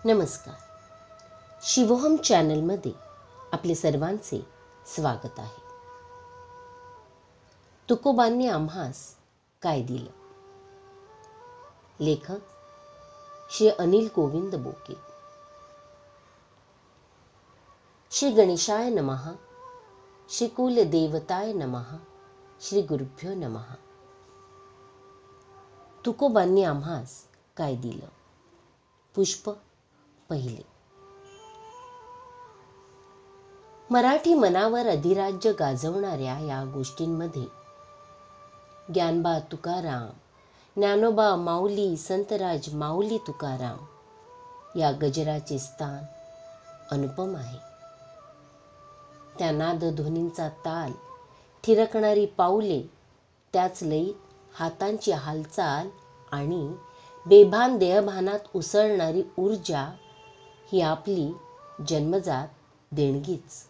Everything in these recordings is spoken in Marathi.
नमस्कार. शिवोहम चॅनलमध्ये आपले सर्वांचे स्वागत आहे. तुकोबांनी आम्हास काय दिलं. लेखक श्री अनिल गोविंद बोके. श्री गणेशाय नमः. श्री कुलदेवताय नमः. श्री गुरुभ्यो नमः. तुकोबांनी आम्हास काय दिलं. पुष्प पहिले. मराठी मनावर अधिराज्य गाजवणाऱ्या या गोष्टींमध्ये ज्ञानबा तुकाराम, ज्ञानोबा माऊली, संतराज माऊली तुकाराम या गजराचे स्थान अनुपम आहे. त्या नादध्वनींचा ताल, थिरकणारी पाऊले, त्याच लयीत हातांची हालचाल आणि बेभान देहभानात उसळणारी ऊर्जा ही आपली जन्मजात देणगीच.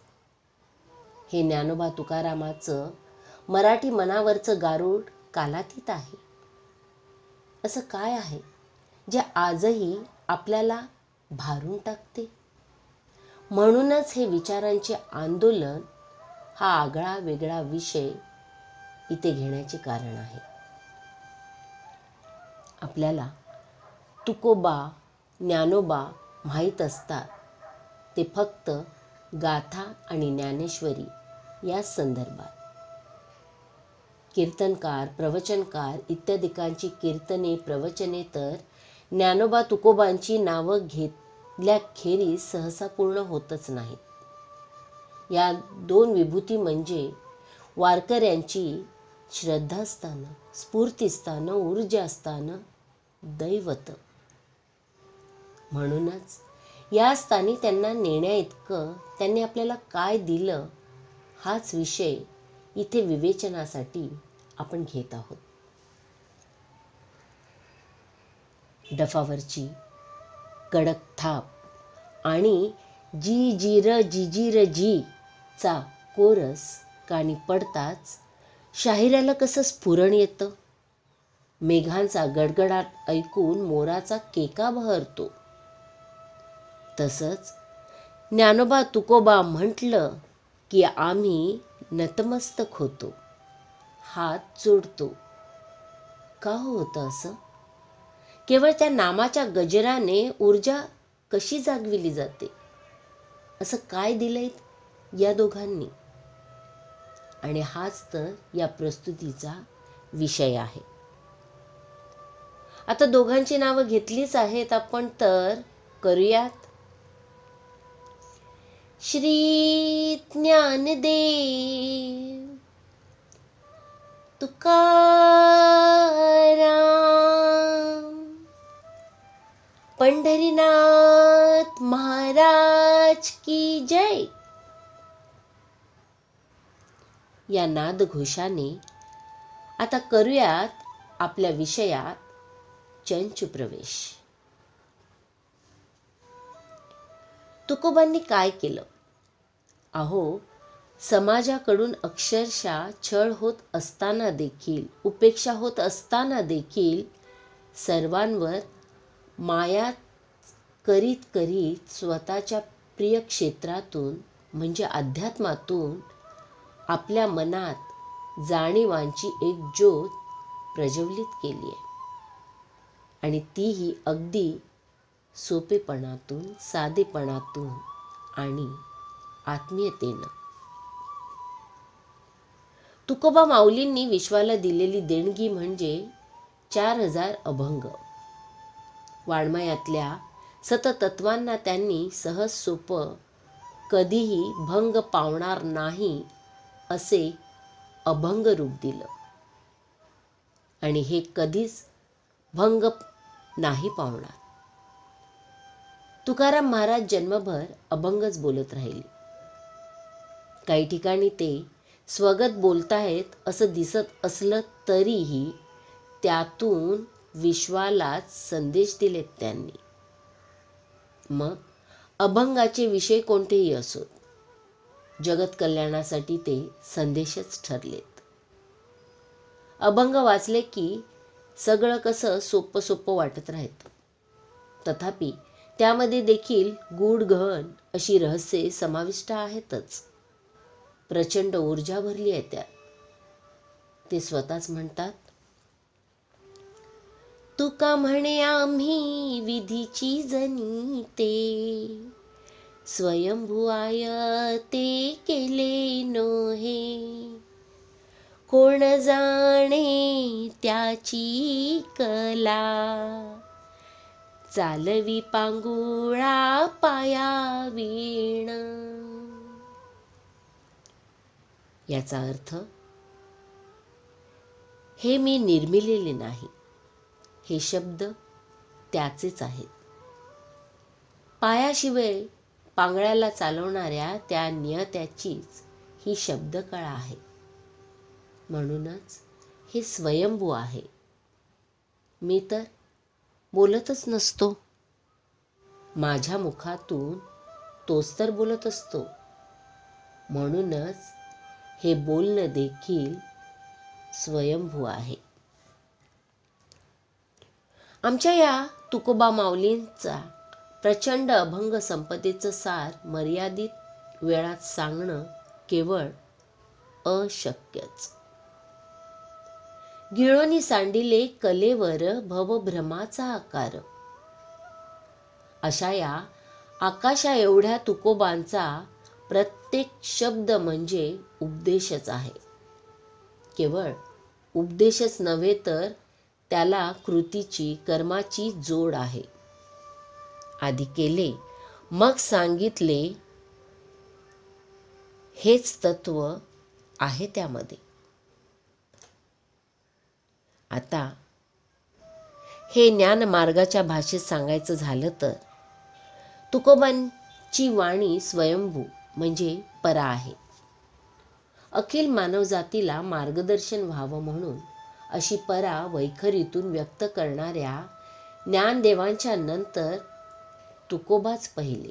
हे ज्ञानोबा तुकारामाचं मराठी मनावरचं गारुड कालातीत आहे. असं काय आहे जे आजही आपल्याला भारून टाकते? म्हणूनच हे विचारांचे आंदोलन हा आगळा वेगळा विषय इथे घेण्याचे कारण आहे. आपल्याला तुकोबा, ज्ञानोबा माहीत असतात ते फक्त गाथा आणि ज्ञानेश्वरी या संदर्भात. कीर्तनकार, प्रवचनकार इत्यादिकांची कीर्तने, प्रवचने तर ज्ञानोबा तुकोबांची नावं घेतल्याखेरीज सहसा पूर्ण होतच नाहीत. या दोन विभूती म्हणजे वारकऱ्यांची श्रद्धास्थानं, स्फूर्तिस्थानं, ऊर्जास्थानं, दैवत. म्हणूनच या स्थानी त्यांना नेण्याइतकं त्यांनी आपल्याला काय दिलं हाच विषय इथे विवेचनासाठी आपण घेत आहोत. डफावरची कडक थाप आणि जी जीर जिजीर जी चा कोरस कानी पडताच शाहिराला कसं स्फुरण येतं. मेघांचा गडगडाट ऐकून मोराचा केका बहरतो. तसंच ज्ञानोबा तुकोबा म्हटलं की आम्ही नतमस्तक होतो, हात जोडतो. का होतं असं? केवळ त्या नामाच्या गजराने ऊर्जा कशी जागविली जाते? असं काय दिलंय या दोघांनी? आणि हाच तर या प्रस्तुतीचा विषय आहे. आता दोघांची नावं घेतलीच आहेत आपण, तर करूयात. श्री ज्ञानदेव तुकाराम पंढरीनाथ महाराज की जय. या नादघोषाने आता करूयात आपल्या विषयात चंचू प्रवेश. तुकोबांनी काय केलं? अहो, समाजाकडून अक्षरशः छळ होत असताना देखील, उपेक्षा होत असताना देखील सर्वांवर माया करीत करीत स्वतःच्या प्रिय क्षेत्रातून म्हणजे अध्यात्मातून आपल्या मनात जाणीवांची एक ज्योत प्रज्वलित केली आहे. आणि तीही अगदी सोपेपणातून, साधेपणातून आणि आत्मीयतेनं. तुकोबा माऊलींनी विश्वाला दिलेली देणगी म्हणजे 4000 अभंग. वाङ्मयातल्या सततत्वांना त्यांनी सहज सोपं, कधीही भंग पावणार नाही असे अभंग रूप दिलं. आणि हे कधीच भंग नाही पावणार. तुकाराम महाराज जन्मभर अभंगच बोलत राहिले. काही ठिकाणी ते स्वगत बोलताहेत असं दिसत असलं तरीही त्यातून विश्वालाच संदेश दिलेत त्यांनी. मग अभंगाचे विषय कोणतेही असोत, जगत कल्याणासाठी ते संदेशच ठरलेत. अभंग वाचले की सगळं कसं सोपं सोपं वाटत राहतं. तथापि त्यामध्ये देखील गूढ गहन अशी रहस्ये समाविष्ट आहेतच. प्रचंड ऊर्जा भरली आहे त्यात. ते स्वतःच म्हणतात, तुका म्हणे आम्ही विधीची जनिते, स्वयंभू आय ते केले नोहे, कोण जाणे त्याची कला, चालवी पांगुळा पाया वीण. याचा अर्थ, हे मी निर्मिलेले नाही, हे शब्द त्याचेच आहेत. पायाशिवाय पांगळ्याला चालवणाऱ्या त्या नियत्याचीच ही शब्दकळा आहे. म्हणूनच हे स्वयंभू आहे. मी तर बोलतच नसतो. माझ्या मुखातून तोच तर बोलत असतो. म्हणूनच हे बोलणं देखील स्वयंभू आहे. आमच्या या तुकोबा माऊलींचा प्रचंड अभंग संपदेचं सार मर्यादित वेळात सांगणं केवळ अशक्यच. गिळोनी सांडिले कलेवर भवभ्रमाचा आकार. अशा या आकाशा एवढ्या तुकोबांचा प्रत्येक शब्द म्हणजे उपदेशच आहे. केवळ उपदेशच नव्हे तर त्याला कृतीची, कर्माची जोड आहे. आधी केले मग सांगितले हेच तत्व आहे त्यामध्ये. आता हे ज्ञानमार्गाच्या भाषेत सांगायचं झालं तर तुकोबांची वाणी स्वयंभू म्हणजे परा आहे. अखिल मानवजातीला मार्गदर्शन व्हावं म्हणून अशी परा वैखरीतून व्यक्त करणाऱ्या ज्ञानदेवांच्या नंतर तुकोबाच पहिले.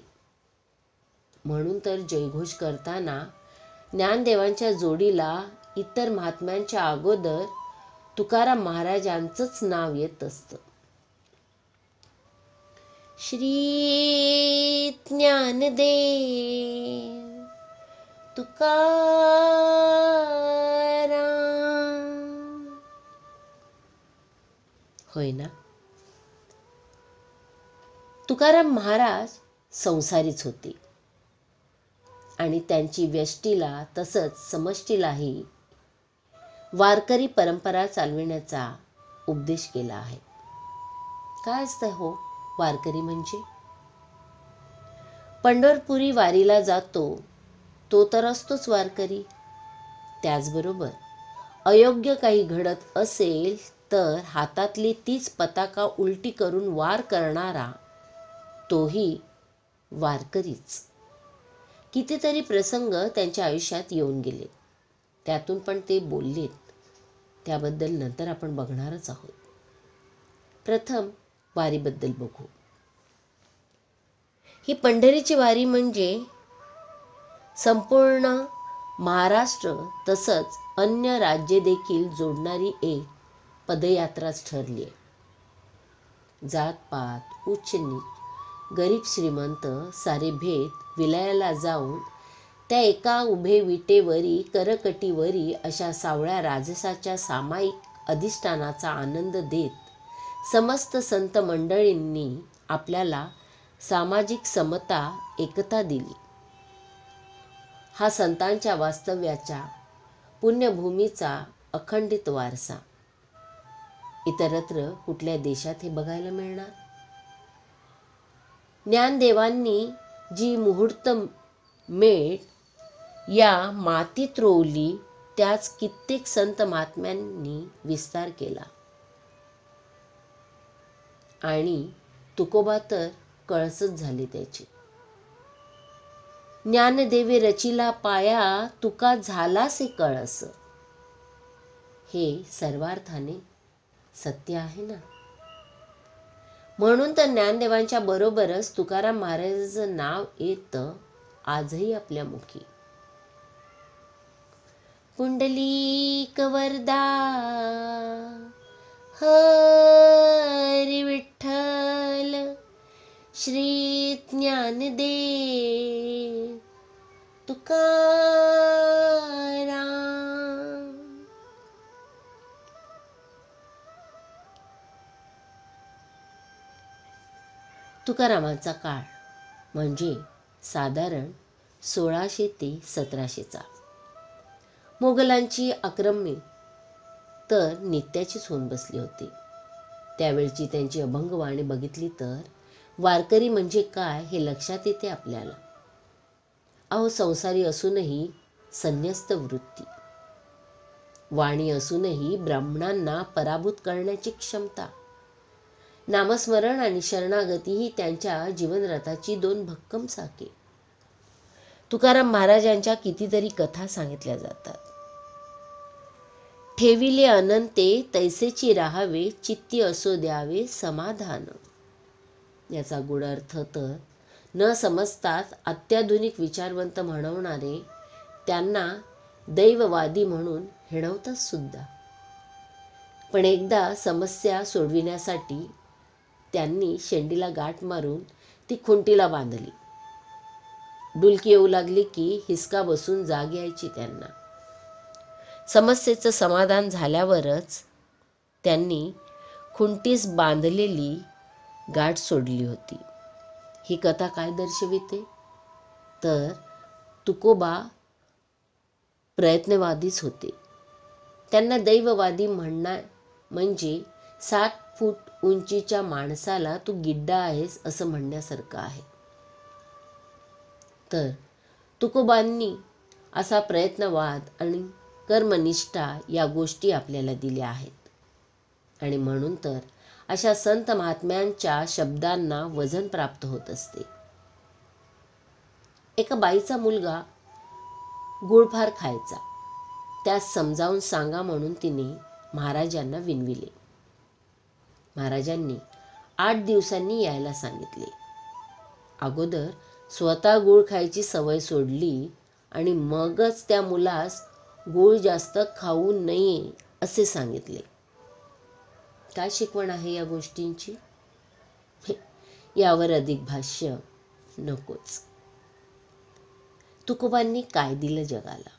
म्हणून तर जयघोष करताना ज्ञानदेवांच्या जोडीला इतर महात्म्यांच्या अगोदर तुकाराम महाराजांचंच नाव येत असतं. श्री ज्ञानदेव तुकाराम. होय ना? तुकाराम महाराज संसारीच होते आणि त्यांची व्यष्टीला तसंच समष्टीलाही वारकरी परंपरा चालविण्याचा उपदेश केला आहे. काय असतं हो वारकरी म्हणजे? पंढरपुरी वारीला जातो तो तर असतोच वारकरी. त्याचबरोबर अयोग्य काही घडत असेल तर हातातली तीच पताका उलटी करून वार करणारा तोही वारकरीच. कितीतरी प्रसंग त्यांच्या आयुष्यात येऊन गेले, त्यातून पण ते बोललेत. त्याबद्दल नंतर आपण बघणारच आहोत. प्रथम वारीबद्दल बघू. ही पंढरीची वारी म्हणजे संपूर्ण महाराष्ट्र तसंच अन्य राज्ये देखील जोडणारी एक पदयात्राच ठरली आहे. जातपात, उच्च नीच, गरीब श्रीमंत सारे भेद विलयाला जाऊन त्या एका उभे विटेवरी करकटीवरी अशा सावळ्या राजसाच्या सामायिक अधिष्ठानाचा आनंद देत समस्त संत मंडळींनी आपल्याला सामाजिक समता, एकता दिली. हा संतांच्या वास्तव्याच्या पुण्यभूमीचा अखंडित वारसा. इतरत्र कुठल्या देशात हे बघायला मिळणार? ज्ञानदेवांनी जी मुहूर्त मेढ या मातीत रोवली त्याच कित्येक संत महात्म्यांनी विस्तार केला. आणि तुकोबा तर कळसच झाली त्याची. ज्ञानदेवे रचिला पाया तुका झालासे कळस. हे सर्वार्थाने सत्य आहे ना. म्हणून तर ज्ञानदेवांच्या बरोबरच तुकाराम महाराजांचं नाव येतं आजही आपल्या मुखी. पुंडलिक वरदा हरी विठ्ठल श्री ज्ञानदेव तुकाराम. तुकारामांचा काळ म्हणजे साधारण 1600 ते 1700चा. मोगलांची आक्रमणे तर नित्याचीच होऊन बसली होती. त्यावेळची त्यांची अभंगवाणी बघितली तर वारकरी म्हणजे काय हे लक्षात येते आपल्याला. अहो, संसारी असूनही संन्यस्त वृत्ती, वाणी असूनही ब्राह्मणांना पराभूत करण्याची क्षमता, नामस्मरण आणि शरणागती ही त्यांच्या जीवनरथाची 2 भक्कम चाके. तुकाराम महाराजांच्या कितीतरी कथा सांगितल्या जातात. ठेविले अनंते तैसेची राहावे, चित्ती असो द्यावे समाधान. याचा गूढ अर्थ तर न समजताच अत्याधुनिक विचारवंत म्हणवणारे त्यांना दैववादी म्हणून हिणवतात सुद्धा. पण एकदा समस्या सोडविण्यासाठी त्यांनी शेंडीला गाठ मारून ती खुंटीला बांधली. डुलकी येऊ लागली की हिसका बसून जाग यायची त्यांना. समस्येचं समाधान झाल्यावरच त्यांनी खुंटीस बांधलेली गाठ सोडली होती. ही कथा काय दर्शविते तर तुकोबा प्रयत्नवादीच होते. त्यांना दैववादी म्हणणं म्हणजे 60 फूट उंचीच्या माणसाला तू गिड्डा आहेस असं म्हणण्यासारखं आहे. तर तुकोबांनी असा प्रयत्नवाद आणि कर्मनिष्ठा या गोष्टी आपल्याला दिल्या आहेत. आणि म्हणून तर अशा संत महात्म्यांच्या शब्दांना वजन प्राप्त होत असते. एका बाईचा मुलगा गुळ फार खायचा. त्यास समजावून सांगा म्हणून तिने महाराजांना विनविले. महाराजांनी 8 दिवसांनी यायला सांगितले. अगोदर स्वतः गूळ खायची सवय सोडली आणि मगच त्या मुलास गूळ जास्त खाऊ नये असे सांगितले. काय शिकवण आहे या गोष्टींची? यावर अधिक भाष्य नकोच. तुकोबांनी काय दिलं जगाला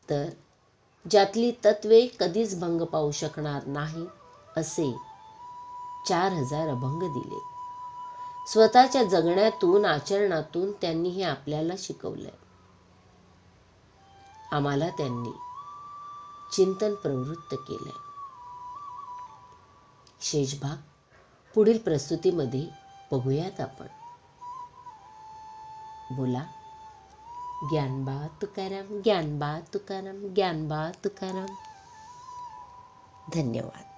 तर ज्यातली तत्वे कधीच भंग पावू शकणार नाही असे 4000 अभंग दिले. स्वतःच्या जगण्यातून आचरणातून त्यांनी हे आपल्याला शिकवलंय. आम्हाला त्यांनी चिंतन प्रवृत्त केलंय. शेष भाग पुढील प्रस्तुतीमध्ये बघूयात आपण. बोला ज्ञानबा तुकाराम, ज्ञानबा तुकाराम, ज्ञानबा तुकाराम. धन्यवाद.